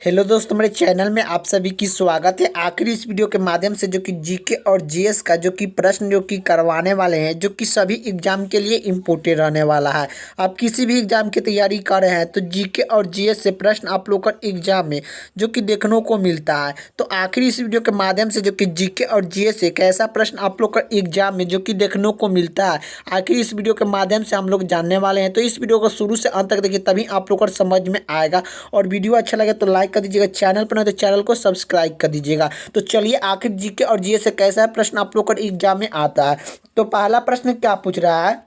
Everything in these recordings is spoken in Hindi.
हेलो दोस्तों, हमारे चैनल में आप सभी की स्वागत है। आखिरी इस वीडियो के माध्यम से जो कि जीके और जीएस का जो कि प्रश्न जो कि करवाने वाले हैं, जो कि सभी एग्जाम के लिए इम्पोर्टेंट रहने वाला है। आप किसी भी एग्जाम की तैयारी कर रहे हैं तो जीके और जीएस से प्रश्न आप लोग का एग्जाम में जो कि देखने को मिलता है। तो आखिरी इस वीडियो के माध्यम से जो कि जीके और जीएस से कैसा प्रश्न आप लोग का एग्जाम में जो कि देखने को मिलता है, आखिर इस वीडियो के माध्यम से हम लोग जानने वाले हैं। तो इस वीडियो को शुरू से अंत तक देखिए, तभी आप लोग को समझ में आएगा। और वीडियो अच्छा लगे तो लाइक कर दीजिएगा, चैनल पर नहीं तो चैनल को सब्सक्राइब कर दीजिएगा। तो चलिए, आखिर जीके और जीएस से कैसा है प्रश्न आप लोग का एग्जाम में आता है। तो पहला प्रश्न क्या पूछ रहा है,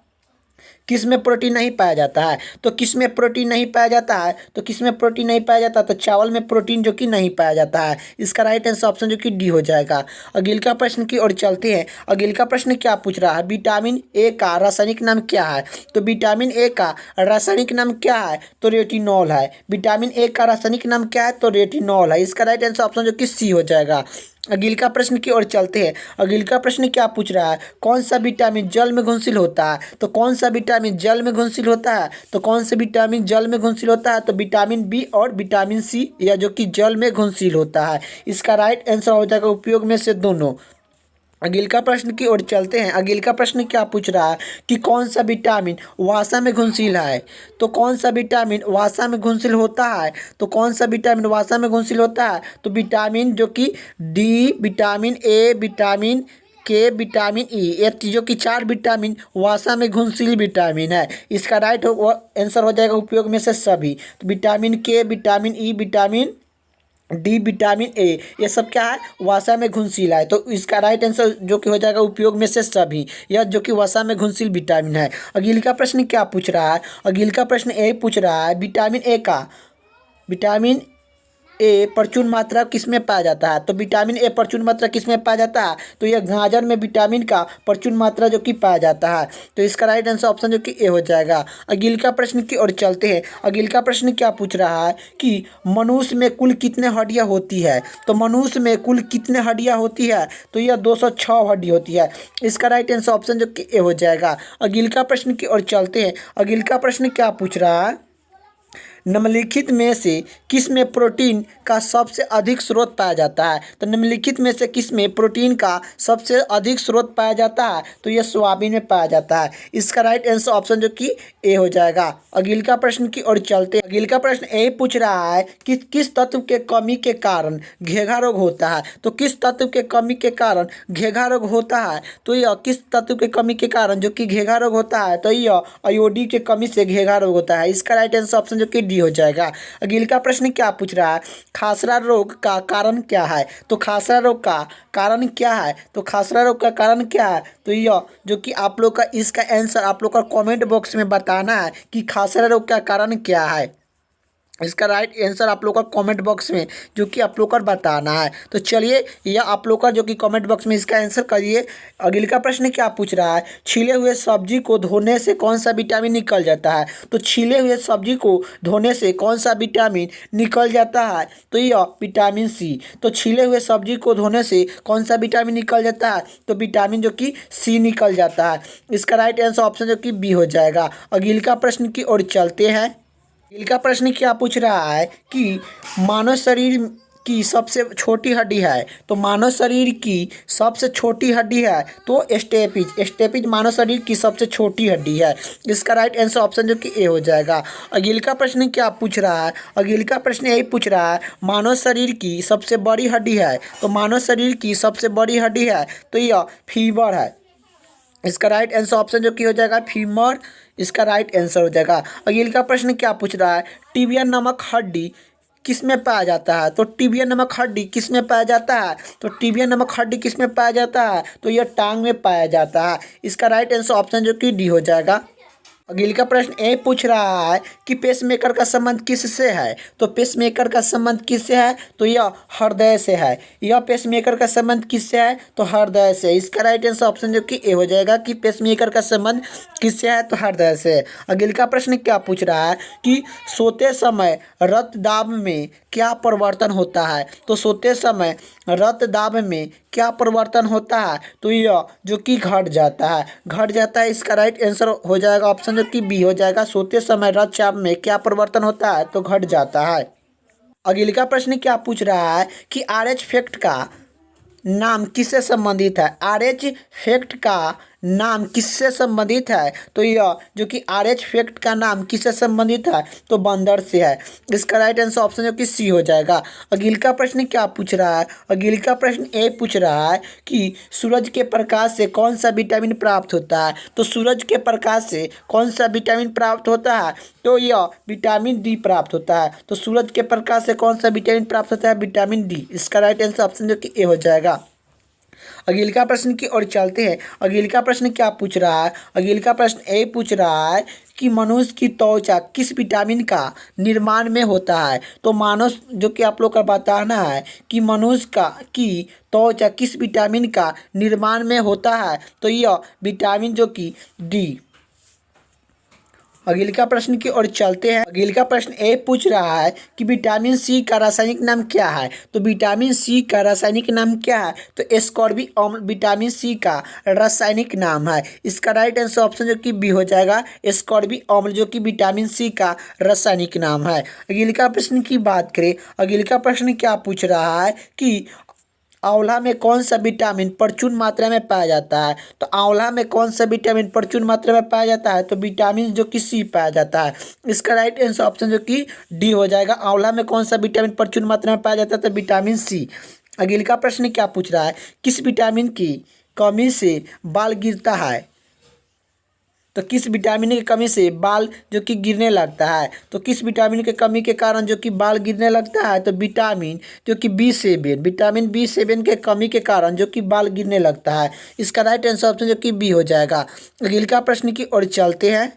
किस में प्रोटीन नहीं पाया जाता है। तो किस में प्रोटीन नहीं पाया जाता है, तो किस में प्रोटीन नहीं पाया जाता है, तो चावल में प्रोटीन जो कि नहीं पाया जाता है। इसका राइट आंसर ऑप्शन जो कि डी हो जाएगा। अगले का प्रश्न की ओर चलते हैं। अगले का प्रश्न क्या पूछ रहा है, विटामिन ए का रासायनिक नाम क्या है। तो विटामिन ए का रासायनिक नाम क्या है, तो रेटिनॉल है। विटामिन ए का रासायनिक नाम क्या है, तो रेटिनॉल है। इसका राइट आंसर ऑप्शन जो कि सी हो जाएगा। अगले का प्रश्न की ओर चलते हैं। अगले का प्रश्न क्या पूछ रहा है, कौन सा विटामिन जल में घुलनशील होता है। तो कौन सा विटामिन जल में घुलनशील होता है, तो कौन सा विटामिन जल में घुलनशील होता है, तो विटामिन बी और विटामिन सी, या जो कि जल में घुलनशील होता है। इसका राइट आंसर हो जाएगा उपयोग में से दोनों। अगले का प्रश्न की ओर चलते हैं। अगले का प्रश्न क्या पूछ रहा है कि कौन सा विटामिन वसा में घुलनशील है। तो कौन सा विटामिन वसा में घुलनशील होता है, तो कौन सा विटामिन वसा में घुलनशील होता है, तो विटामिन जो कि डी, विटामिन ए, विटामिन के, विटामिन ई, ये जो कि 4 विटामिन वसा में घुलनशील विटामिन है। इसका राइट आंसर हो जाएगा उपयोग में से सभी। तो विटामिन के, vitamin E, vitamin D, vitamin A, ये सब क्या है, वसा में घुलनशील है। तो इसका राइट आंसर जो कि हो जाएगा उपयोग में से सभी, यह जो कि वसा में घुलनशील विटामिन है। अगले का प्रश्न क्या पूछ रहा है, अगले का प्रश्न ए पूछ रहा है, विटामिन ए का, विटामिन ए प्रचुर मात्रा किस में पाया जाता है। तो विटामिन ए प्रचुर मात्रा किस में पाया जाता है, तो यह गाजर में विटामिन का प्रचुर मात्रा जो कि पाया जाता है। तो इसका राइट आंसर ऑप्शन जो कि ए हो जाएगा। अगले का प्रश्न की ओर चलते हैं। अगले का प्रश्न क्या पूछ रहा है कि मनुष्य में कुल कितने हड्डियां होती है। तो मनुष्य में कुल कितने हड्डियां होती है, तो यह 206 हड्डी होती है। इसका राइट आंसर ऑप्शन जो कि ए हो जाएगा। अगले का प्रश्न की ओर चलते हैं। अगले का प्रश्न क्या पूछ रहा है, निम्नलिखित में से किस में प्रोटीन का सबसे अधिक स्रोत पाया जाता है। तो निम्नलिखित में से किस में प्रोटीन का सबसे अधिक स्रोत पाया जाता है, तो यह सोयाबीन में पाया जाता है। इसका राइट आंसर ऑप्शन जो कि ए हो जाएगा। अगले का प्रश्न की ओर चलते हैं। अगले का प्रश्न ए पूछ रहा है कि किस तत्व के कमी के कारण घेघा रोग होता है। तो किस तत्व के कमी के कारण घेघा रोग होता है, तो यह किस तत्व के कमी के कारण जो कि घेघा रोग होता है, तो यह आयोडीन के कमी से घेघा रोग होता है। इसका राइट आंसर ऑप्शन जो कि हो जाएगा। अगले का प्रश्न क्या पूछ रहा है, खासरा रोग का कारण क्या है। तो खासरा रोग का कारण क्या है, तो खासरा रोग का कारण क्या है, तो यह जो कि आप लोग का इसका आंसर आप लोग का कमेंट बॉक्स में बताना है कि खासरा रोग का कारण क्या है। इसका राइट आंसर आप लोग का कमेंट बॉक्स में जो कि आप लोग का बताना है। तो चलिए, यह आप लोग का जो कि कमेंट बॉक्स में इसका आंसर करिए। अगले का प्रश्न क्या पूछ रहा है, छीले हुए सब्जी को धोने से कौन सा विटामिन निकल जाता है। तो छीले हुए सब्जी को धोने से कौन सा विटामिन निकल जाता है, तो यह विटामिन सी। तो छीले हुए सब्जी को धोने से कौन सा विटामिन निकल जाता है, तो विटामिन जो कि सी निकल जाता है। इसका राइट आंसर ऑप्शन जो कि बी हो जाएगा। अगले का प्रश्न की ओर चलते हैं। अगले का प्रश्न क्या पूछ रहा है कि मानव शरीर की सबसे छोटी हड्डी है। तो मानव शरीर की सबसे छोटी हड्डी है तो स्टेपिज, स्टेपिज मानव शरीर की सबसे छोटी हड्डी है। इसका राइट आंसर ऑप्शन जो कि ए हो जाएगा। अगले का प्रश्न क्या पूछ रहा है, अगले का प्रश्न यही पूछ रहा है, मानव शरीर की सबसे बड़ी हड्डी है। तो मानव शरीर की सबसे बड़ी हड्डी है, तो यह फीवर है। इसका राइट आंसर ऑप्शन जो कि हो जाएगा फीमर। इसका राइट आंसर हो जाएगा। अगले का प्रश्न क्या पूछ रहा है, टिबिया नामक हड्डी किस में पाया जाता है। तो टिबिया नामक हड्डी किस में पाया जाता है, तो टिबिया नामक हड्डी किस में पाया जाता है, तो यह टांग में पाया जाता है। इसका राइट आंसर ऑप्शन जो कि डी हो जाएगा। अगले का प्रश्न ए पूछ रहा है कि पेसमेकर का संबंध किससे है। तो पेसमेकर का संबंध किससे है, तो यह हृदय से है। यह पेसमेकर का संबंध किससे है, तो हृदय से। इसका राइट आंसर ऑप्शन जो कि ए हो जाएगा कि पेसमेकर का संबंध किससे है, तो हृदय से। अगले का प्रश्न क्या पूछ रहा है कि सोते समय रक्तदाब में क्या परिवर्तन होता है। तो सोते समय रक्तदाब में क्या परिवर्तन होता है, तो यह जो कि घट जाता है, घट जाता है। इसका राइट आंसर हो जाएगा ऑप्शन जो कि बी हो जाएगा। सोते समय रक्तचाप में क्या परिवर्तन होता है, तो घट जाता है। अगला प्रश्न क्या पूछ रहा है कि आरएच फैक्ट का नाम किससे संबंधित है। आरएच फैक्ट का नाम किससे संबंधित है, तो यह जो कि आरएच फैक्ट का नाम किससे संबंधित है, तो बंदर से है। इसका राइट आंसर ऑप्शन जो कि सी हो जाएगा। अगला प्रश्न क्या पूछ रहा है। अगला प्रश्न ए पूछ रहा है कि सूरज के प्रकाश से कौन सा विटामिन प्राप्त होता है। तो सूरज के प्रकाश से कौन सा विटामिन प्राप्त होता है, तो यह विटामिन डी प्राप्त होता है। तो सूरज के प्रकाश से कौन सा विटामिन प्राप्त होता है, विटामिन डी। इसका राइट आंसर ऑप्शन जो कि ए हो जाएगा। अगला प्रश्न की ओर चलते हैं। अगला प्रश्न क्या पूछ रहा है। अगला प्रश्न ए पूछ रहा है कि मनुष्य की त्वचा किस विटामिन का निर्माण में होता है। तो मानव जो कि आप लोग का बताना है कि मनुष्य का की त्वचा किस विटामिन का निर्माण में होता है, तो यह विटामिन जो कि डी। अगला प्रश्न की ओर चलते हैं। अगला प्रश्न ए पूछ रहा है कि विटामिन सी का रासायनिक नाम क्या है। तो विटामिन सी का रासायनिक नाम क्या है, तो एस्कॉर्बिक अम्ल विटामिन सी का रासायनिक नाम है। इसका राइट आंसर ऑप्शन जो कि बी हो जाएगा, एस्कॉर्बिक अम्ल जो कि विटामिन सी का रासायनिक नाम है। अगला प्रश्न की बात करें। अगला प्रश्न क्या पूछ रहा है कि आंवला में कौन सा विटामिन प्रचुर मात्रा में पाया जाता है। तो आंवला में कौन सा विटामिन प्रचुर मात्रा में पाया जाता है, तो विटामिन जो कि सी पाया जाता है। इसका राइट आंसर ऑप्शन जो कि डी हो जाएगा। आंवला में कौन सा विटामिन प्रचुर मात्रा में पाया जाता है, तो विटामिन सी। अगला प्रश्न क्या पूछ रहा है, किस विटामिन की कमी से बाल गिरता है। तो किस विटामिन की कमी से बाल जो कि गिरने लगता है। तो किस विटामिन की कमी के कारण जो कि बाल गिरने लगता है, तो विटामिन जो कि B7 विटामिन B7 के कमी के कारण जो कि बाल गिरने लगता है। इसका राइट आंसर ऑप्शन जो कि बी हो जाएगा। अगला प्रश्न की ओर चलते हैं।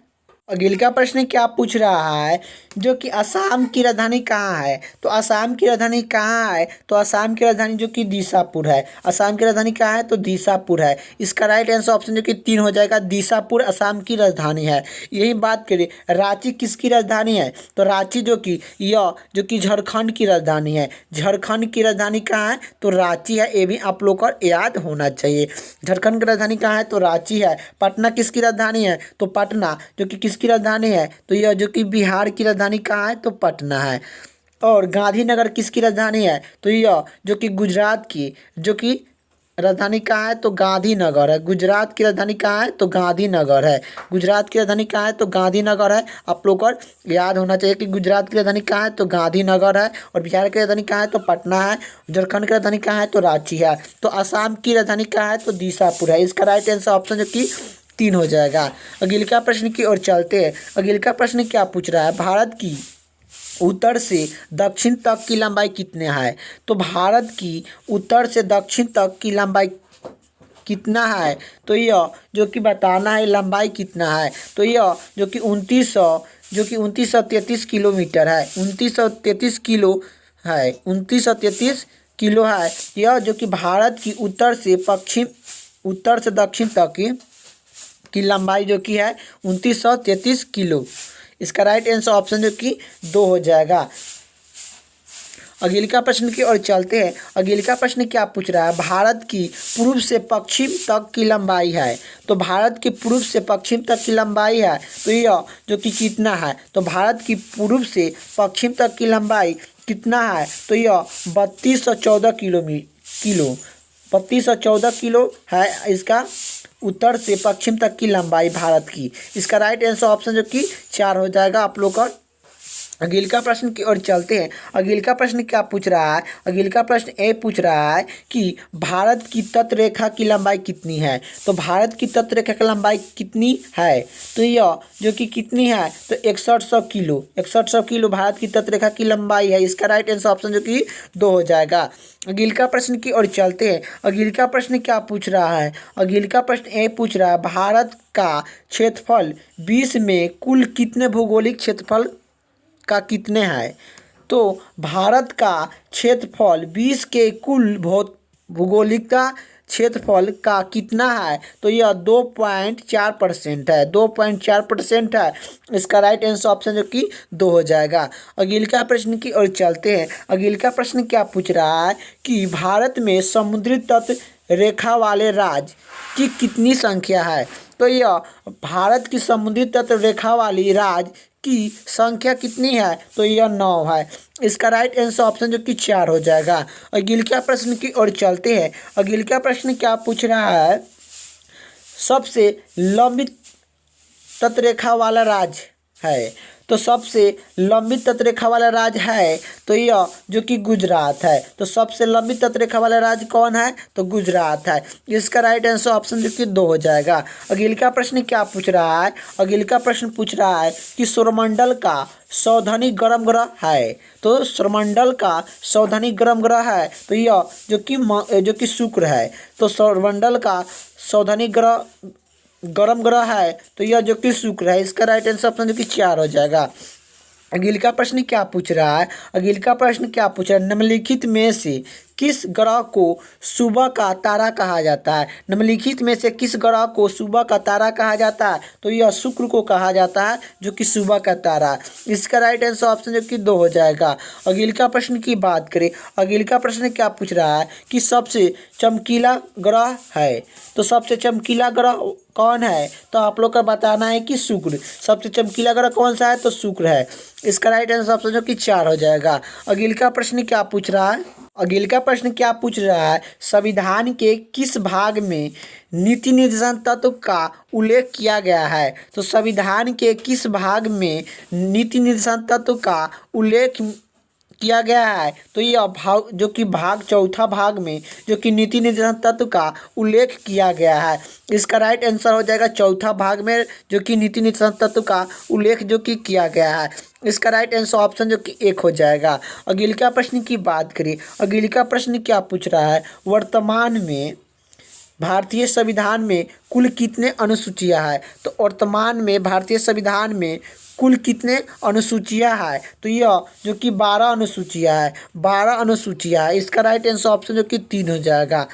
अगला प्रश्न क्या पूछ रहा है, जो कि असम की राजधानी कहाँ है। तो असम की राजधानी कहाँ है, तो असम की राजधानी जो कि दीसापुर है। असम की राजधानी कहाँ है, तो दीसापुर है। इसका राइट आंसर ऑप्शन जो कि 3 हो जाएगा, दीसापुर असम की राजधानी है। यही बात करें रांची किसकी राजधानी है, तो रांची जो कि यह जो कि झारखंड की राजधानी है। झारखंड की राजधानी कहाँ है, तो रांची है। ये भी आप लोग को याद होना चाहिए। झारखंड की राजधानी कहाँ है, तो रांची है। पटना किसकी राजधानी है, तो पटना जो कि किसकी राजधानी है, तो यह जो कि बिहार की राजधानी कहाँ है, तो पटना है। और गांधीनगर किसकी राजधानी है, तो यह जो कि गुजरात की जो कि राजधानी कहाँ है, तो गांधीनगर है। गुजरात की राजधानी कहाँ है, तो गांधीनगर है। गुजरात की राजधानी कहाँ है, तो गांधीनगर है। आप लोग को याद होना चाहिए कि गुजरात की राजधानी कहाँ है, तो गांधीनगर है। और बिहार की राजधानी कहाँ है, तो पटना है। झारखंड की राजधानी कहाँ है, तो रांची है। तो असम की राजधानी कहाँ है, तो दीसापुर है। इसका राइट आंसर ऑप्शन जो कि 3 हो जाएगा। अगला प्रश्न की ओर चलते हैं। अगला प्रश्न क्या पूछ रहा है, भारत की उत्तर से दक्षिण तक की लंबाई कितने है। तो भारत की उत्तर से दक्षिण तक की लंबाई कितना है, तो यह जो कि बताना है लंबाई कितना है। तो यह जो कि 2933 किलोमीटर है। 2933 किलो है। 2933 किलो है। यह जो कि भारत की उत्तर से दक्षिण तक की लंबाई जो कि है 2933 किलो। इसका राइट आंसर ऑप्शन जो कि 2 हो जाएगा। अगला प्रश्न की ओर चलते हैं। अगला प्रश्न क्या पूछ रहा है, भारत की पूर्व से पश्चिम तक की लंबाई है। तो भारत की पूर्व से पश्चिम तक की लंबाई है, तो यह जो कि कितना है। तो भारत की पूर्व से पश्चिम तक की लंबाई कितना है, तो यह 3214 किलो 3214 किलो है। इसका उत्तर से पश्चिम तक की लंबाई भारत की। इसका राइट आंसर ऑप्शन जो कि 4 हो जाएगा आप लोग का। अगला प्रश्न की ओर चलते हैं। अगला प्रश्न क्या पूछ रहा है। अगला प्रश्न ए पूछ रहा है कि भारत की तट रेखा की लंबाई कितनी है। तो भारत की तट रेखा की लंबाई कितनी है, तो यह जो कि कितनी है, तो 6100 किलो भारत की तट रेखा की लंबाई है। इसका राइट आंसर ऑप्शन जो कि 2 हो जाएगा। अगला प्रश्न की ओर चलते हैं। अगला प्रश्न क्या पूछ रहा है। अगला प्रश्न ए पूछ रहा है, भारत का क्षेत्रफल 20 में कुल कितने भौगोलिक क्षेत्रफल का कितने हैं। तो भारत का क्षेत्रफल 20 के कुल भौगोलिकता क्षेत्रफल का कितना है, तो यह 2.4% है। 2.4% है। इसका राइट आंसर ऑप्शन जो कि 2 हो जाएगा। अगला प्रश्न की ओर चलते हैं। अगला प्रश्न क्या पूछ रहा है कि भारत में समुद्री तट रेखा वाले राज्य की कितनी संख्या है। तो यह भारत की समुद्री तट रेखा वाली राज्य की संख्या कितनी है, तो यह 9 है। इसका राइट आंसर ऑप्शन जो कि 4 हो जाएगा। अगला प्रश्न की ओर चलते हैं। अगला प्रश्न क्या पूछ रहा है, सबसे लंबी तटरेखा वाला राज्य है, तो सबसे लंबी तटरेखा वाला राज्य है तो यह जो कि गुजरात है। तो सबसे लंबी तटरेखा वाला राज्य कौन है, तो गुजरात है। इसका राइट आंसर ऑप्शन जो कि 2 हो जाएगा। अगला प्रश्न क्या पूछ रहा है, अगला प्रश्न पूछ रहा है कि सौरमंडल का सौधनी गर्म ग्रह है, तो सौरमंडल का सौधनी गर्म ग्रह है तो यह जो कि शुक्र है। तो सौरमंडल का सौधनी ग्रह गर्म ग्रह है तो यह जो कि शुक्र है। इसका राइट आंसर ऑप्शन जो कि 4 हो जाएगा। अगला प्रश्न क्या पूछ रहा है, अगला प्रश्न क्या पूछ रहा है, निम्नलिखित में से किस ग्रह को सुबह का तारा कहा जाता है। निम्नलिखित में से किस ग्रह को सुबह का तारा कहा जाता है, तो यह शुक्र को कहा जाता है जो कि सुबह का तारा। इसका राइट आंसर ऑप्शन जो कि 2 हो जाएगा। अगला प्रश्न की बात करें, अगला प्रश्न क्या पूछ रहा है कि सबसे चमकीला ग्रह है, तो सबसे चमकीला ग्रह कौन है, तो आप लोग का बताना है कि शुक्र। सबसे चमकीला ग्रह कौन सा है, तो शुक्र है। इसका राइट आंसर ऑप्शन जो कि 4 हो जाएगा। अगला प्रश्न क्या पूछ रहा है, अगला प्रश्न क्या पूछ रहा है, संविधान के किस भाग में नीति निर्देशन तत्व का उल्लेख किया गया है। तो संविधान के किस भाग में नीति निर्देशन तत्व का उल्लेख किया गया है, तो यह भाग जो कि भाग चौथा भाग में जो कि नीति निर्देशन तत्व का उल्लेख किया गया है। इसका राइट आंसर हो जाएगा चौथा भाग में जो कि नीति निर्देशन तत्व का उल्लेख जो कि किया गया है। इसका राइट आंसर ऑप्शन जो कि 1 हो जाएगा। अगला प्रश्न की बात करें, अगला प्रश्न क्या पूछ रहा है, वर्तमान में भारतीय संविधान में कुल कितने अनुसूचियां हैं। तो वर्तमान में भारतीय संविधान में कुल कितने अनुसूचियां हैं, तो यह जो कि 12 अनुसूचियां है, 12 अनुसूचियां है। इसका राइट आंसर ऑप्शन जो कि 3 हो जाएगा।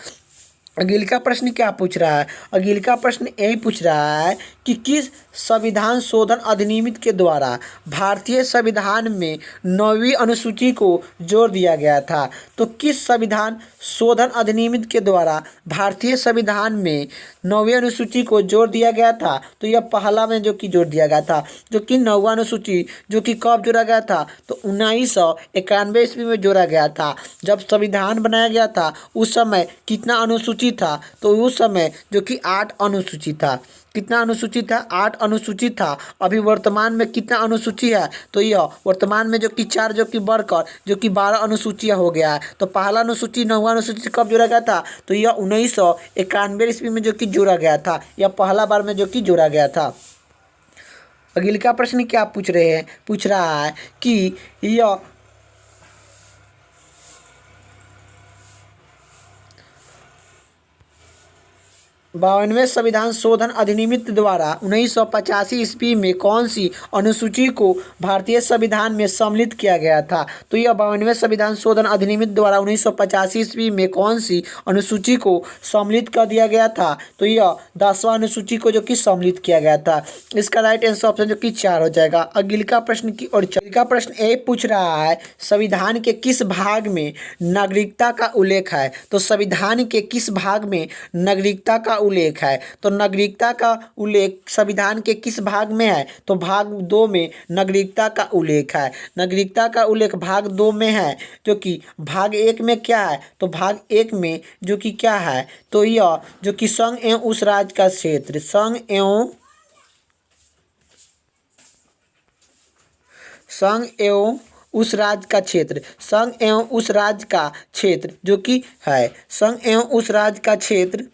अगला प्रश्न क्या पूछ रहा है, अगला प्रश्न यही पूछ रहा है कि किस संविधान शोधन अधिनियम के द्वारा भारतीय संविधान में 9वीं अनुसूची को जोड़ दिया गया था। तो किस संविधान शोधन अधिनियम के द्वारा भारतीय संविधान में 9वीं अनुसूची को जोड़ दिया गया था, तो यह पहला में जो कि जोड़ दिया गया था। जो कि 9वां अनुसूची जो कि कब जोड़ा गया था, तो 1991 ईस्वी में जोड़ा गया था। जब संविधान बनाया गया था उस समय कितना अनुसूची था, तो उस समय जो कि 8 अनुसूची था। कितना अनुसूची था, 8 अनुसूची था। अभी वर्तमान में कितना अनुसूची है, तो यह वर्तमान में जो कि 4 जो कि बढ़कर जो कि 12 अनुसूचियाँ हो गया है। तो पहला अनुसूची 9वां अनुसूची कब जोड़ा गया था, तो यह 1991 ईस्वी में जो कि जोड़ा गया था। यह पहला बार में जो कि जोड़ा गया था। अगला प्रश्न क्या पूछ रहा है कि यह 52वें संविधान शोधन अधिनियम द्वारा 1985 ईस्वी में कौन सी अनुसूची को भारतीय संविधान में सम्मिलित किया गया था। तो यह 52वें संविधान शोधन अधिनियम द्वारा 1985 ईस्वी में कौन सी अनुसूची को सम्मिलित कर दिया गया था, तो यह 10वां अनुसूची को जो कि सम्मिलित किया गया था। इसका राइट आंसर ऑप्शन जो कि 4 हो जाएगा। अगला प्रश्न की ओर अगला प्रश्न ये पूछ रहा है, संविधान के किस भाग में नागरिकता का उल्लेख है। तो संविधान के किस भाग में नागरिकता का उल्लेख है, तो नागरिकता का उल्लेख संविधान के किस भाग में है, तो भाग 2 में नागरिकता का उल्लेख है। नागरिकता का उल्लेख भाग 2 में है, जो कि भाग 1 में क्या है, तो भाग 1 में जो कि क्या है, तो यह जो कि संघ एवं उस राज्य का क्षेत्र, संघ एवं उस राज्य का क्षेत्र, संघ एवं उस राज्य का क्षेत्र जो कि है, संघ एवं उस राज्य का क्षेत्र,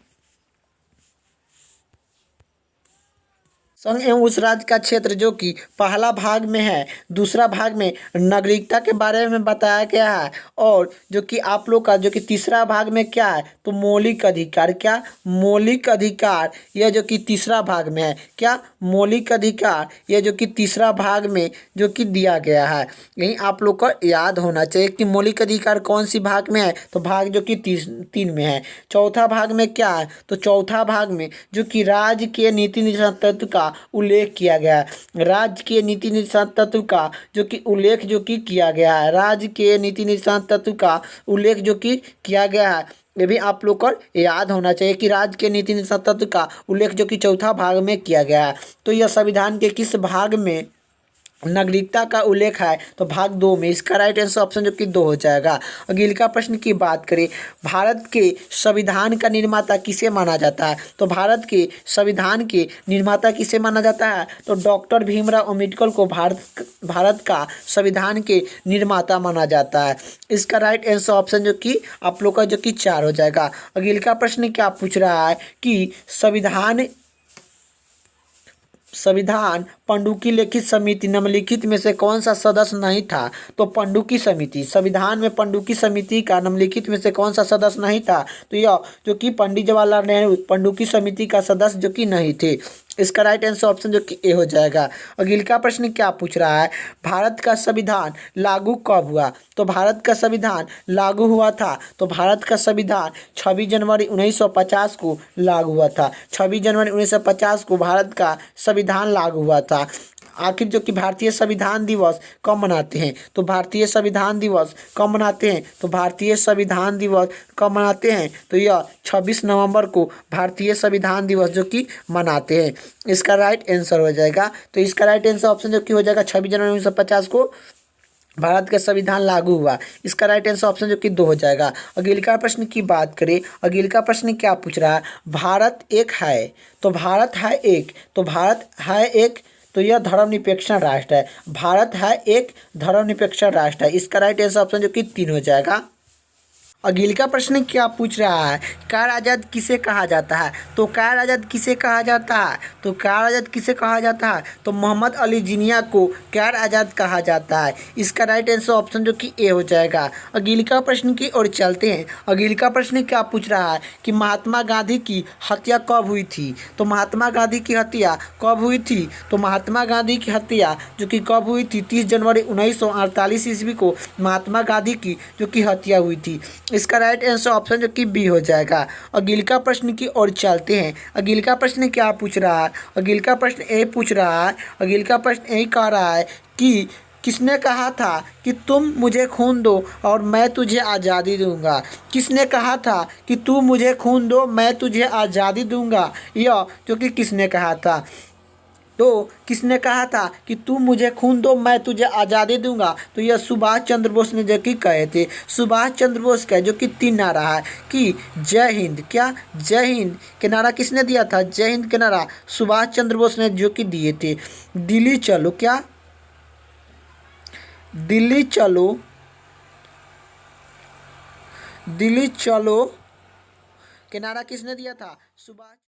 संघ एवं उस राज्य का क्षेत्र जो कि पहला भाग में है। दूसरा भाग में नागरिकता के बारे में बताया गया है। और जो कि आप लोग का जो कि तीसरा भाग में क्या है, तो मौलिक अधिकार, क्या मौलिक अधिकार, यह जो कि तीसरा भाग में है, क्या मौलिक अधिकार, यह जो कि तीसरा भाग में जो कि दिया गया है। यही आप लोग को याद होना चाहिए कि मौलिक अधिकार कौन सी भाग में है, तो भाग जो कि 3 में है। चौथा भाग में क्या है, तो चौथा भाग में जो कि राज्य के नीति निर्देशन तत्व का उल्लेख किया गया है। राज्य के नीति निर्देशन तत्व का जो कि उल्लेख जो कि किया गया है, राज्य के नीति निर्देशन तत्व का उल्लेख जो कि किया गया है। ये भी आप लोग को याद होना चाहिए कि राज्य के नीति निर्देशन तत्व का उल्लेख जो कि चौथा भाग में किया गया है। तो यह संविधान के किस भाग में नागरिकता का उल्लेख है तो भाग 2 में इसका राइट आंसर ऑप्शन जो कि 2 हो जाएगा। अगले का प्रश्न की बात करें, भारत के संविधान का निर्माता किसे माना जाता है? तो भारत के संविधान के निर्माता किसे माना जाता है? तो डॉक्टर भीमराव अम्बेडकर को भारत का संविधान के निर्माता माना जाता है। इसका राइट आंसर ऑप्शन जो कि आप लोग का जो कि 4 हो जाएगा। अगले का प्रश्न क्या पूछ रहा है कि संविधान पंडुकी लिखित समिति निम्नलिखित में से कौन सा सदस्य नहीं था? तो पंडुकी समिति, संविधान में पंडुकी समिति का निम्नलिखित में से कौन सा सदस्य नहीं था? तो यह जो कि पंडित जवाहरलाल नेहरू पंडुकी समिति का सदस्य जो कि नहीं थे। इसका राइट आंसर ऑप्शन जो कि ए हो जाएगा। अगले का प्रश्न क्या पूछ रहा है, भारत का संविधान लागू कब हुआ? तो भारत का संविधान लागू हुआ था तो भारत का संविधान 26 जनवरी 1950 को लागू हुआ था। 26 जनवरी 1950 को भारत का संविधान लागू हुआ था। आखिर जो कि भारतीय संविधान दिवस कब मनाते हैं? तो भारतीय संविधान दिवस कब मनाते हैं? तो भारतीय संविधान दिवस कब मनाते हैं? तो यह 26 नवंबर को भारतीय संविधान दिवस जो कि मनाते हैं। इसका राइट आंसर हो जाएगा। तो इसका राइट आंसर ऑप्शन जो कि हो जाएगा 26 जनवरी 1950 को भारत का संविधान लागू हुआ। इसका राइट आंसर ऑप्शन जो कि 2 हो जाएगा। अगले का प्रश्न की बात करें, अगले का प्रश्न क्या पूछ रहा है, भारत एक है तो भारत है एक तो भारत है एक तो यह धर्मनिरपेक्ष राष्ट्र है। भारत है एक धर्मनिरपेक्ष राष्ट्र है। इसका राइट आंसर ऑप्शन जो कि 3 हो जाएगा। अगले का प्रश्न क्या पूछ रहा है, कार आज़ाद किसे कहा जाता है? तो कार आज़ाद किसे कहा जाता है? तो कार आज़ाद किसे कहा जाता है? तो मोहम्मद अली जिन्ना को कार आज़ाद कहा जाता है। इसका राइट आंसर ऑप्शन जो कि ए हो जाएगा। अगले का प्रश्न की ओर चलते हैं। अगले का प्रश्न क्या पूछ रहा है कि महात्मा गांधी की हत्या कब हुई थी? तो महात्मा गांधी की हत्या कब हुई थी? तो महात्मा गांधी की हत्या जो कि कब हुई थी? 30 जनवरी 1948 ईस्वी को महात्मा गांधी की जो कि हत्या हुई थी। इसका राइट आंसर ऑप्शन जो कि बी हो जाएगा। अगले का प्रश्न की ओर चलते हैं। अगले का प्रश्न क्या पूछ रहा है? अगले का प्रश्न ए पूछ रहा है। अगले का प्रश्न यही कह रहा है कि किसने कहा था कि तुम मुझे खून दो और मैं तुझे आज़ादी दूंगा? किसने कहा था कि तू मुझे खून दो मैं तुझे आज़ादी दूंगा? यह जो कि किसने कहा था? तो किसने कहा था कि तू मुझे खून दो मैं तुझे आज़ादी दूंगा? तो यह सुभाष चंद्र बोस ने जो कि कहे थे। सुभाष चंद्र बोस का जो कि 3 नारा है कि जय हिंद, क्या जय हिंद के नारा किसने दिया था? जय हिंद के नारा सुभाष चंद्र बोस ने जो कि दिए थे। दिल्ली चलो, क्या दिल्ली चलो, दिल्ली चलो के नारा किसने दिया था? सुभाष